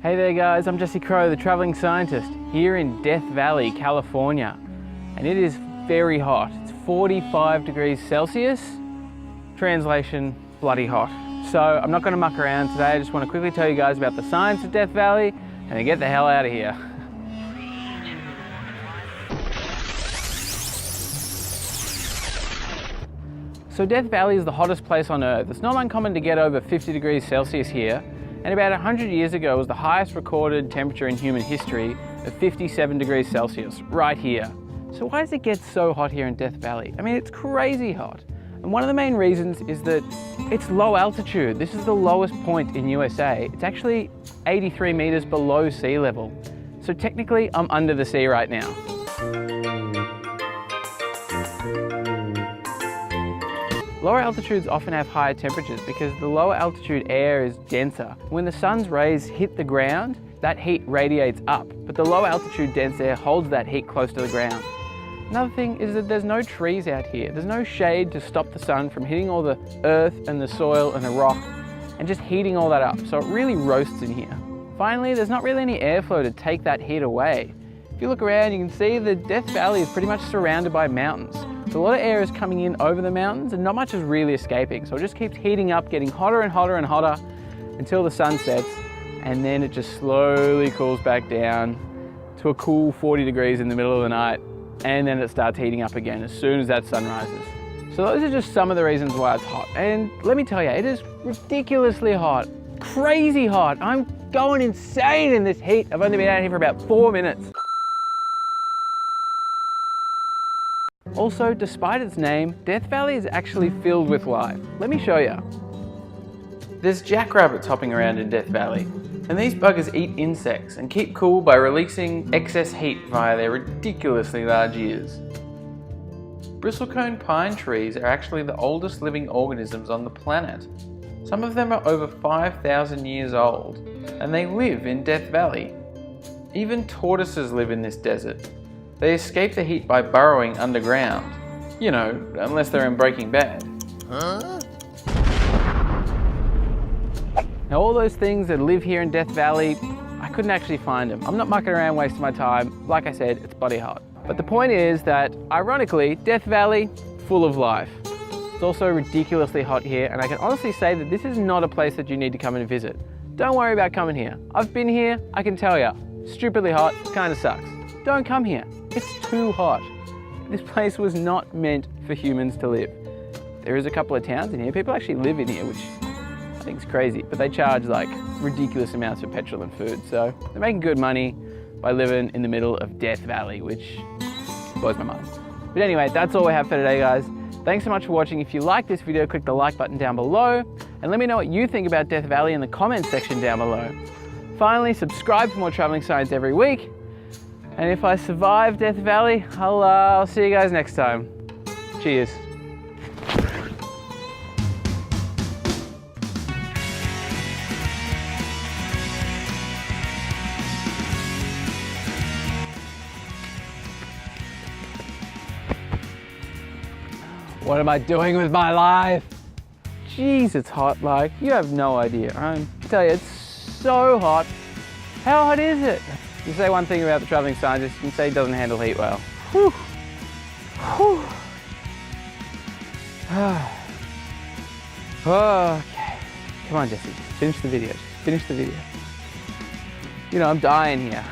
Hey there guys, I'm Crowe, the traveling scientist, here in Death Valley, California. And it is very hot. It's 45 degrees Celsius. Translation, bloody hot. So I'm not gonna muck around today. I just wanna quickly tell you guys about the science of Death Valley and then get the hell out of here. So Death Valley is the hottest place on Earth. It's not uncommon to get over 50 degrees Celsius here. And about 100 years ago was the highest recorded temperature in human history of 57 degrees Celsius, right here. So why does it get so hot here in Death Valley? I mean, it's crazy hot. And one of the main reasons is that it's low altitude. This is the lowest point in USA. It's actually 83 meters below sea level. So technically, I'm under the sea right now. Lower altitudes often have higher temperatures because the lower altitude air is denser. When the sun's rays hit the ground, that heat radiates up, but the low altitude dense air holds that heat close to the ground. Another thing is that there's no trees out here. There's no shade to stop the sun from hitting all the earth and the soil and the rock and just heating all that up, so it really roasts in here. Finally, there's not really any airflow to take that heat away. If you look around, you can see the Death Valley is pretty much surrounded by mountains. So a lot of air is coming in over the mountains and not much is really escaping. So it just keeps heating up, getting hotter and hotter and hotter until the sun sets, and then it just slowly cools back down to a cool 40 degrees in the middle of the night, and then it starts heating up again as soon as that sun rises. So those are just some of the reasons why it's hot. And let me tell you, it is ridiculously hot, crazy hot. I'm going insane in this heat. I've only been out here for about 4 minutes. Also, despite its name, Death Valley is actually filled with life. Let me show you. There's jackrabbits hopping around in Death Valley, and these buggers eat insects and keep cool by releasing excess heat via their ridiculously large ears. Bristlecone pine trees are actually the oldest living organisms on the planet. Some of them are over 5,000 years old, and they live in Death Valley. Even tortoises live in this desert. They escape the heat by burrowing underground. You know, unless they're in Breaking Bad. Huh? Now all those things that live here in Death Valley, I couldn't actually find them. I'm not mucking around wasting my time. Like I said, it's bloody hot. But the point is that, ironically, Death Valley, full of life. It's also ridiculously hot here, and I can honestly say that this is not a place that you need to come and visit. Don't worry about coming here. I've been here, I can tell you. Stupidly hot, kinda sucks. Don't come here. It's too hot. This place was not meant for humans to live. There is a couple of towns in here. People actually live in here, which I think is crazy, but they charge like ridiculous amounts for petrol and food. So they're making good money by living in the middle of Death Valley, which blows my mind. But anyway, that's all we have for today, guys. Thanks so much for watching. If you like this video, click the like button down below and let me know what you think about Death Valley in the comments section down below. Finally, subscribe for more traveling science every week. And if I survive Death Valley, I'll see you guys next time. Cheers. What am I doing with my life? Jeez, it's hot, like, you have no idea. I tell you, it's so hot. How hot is it? You say one thing about the traveling scientist, you can say he doesn't handle heat well. Whew. Whew. Okay. Come on, Jesse, finish the video. Just finish the video. You know, I'm dying here.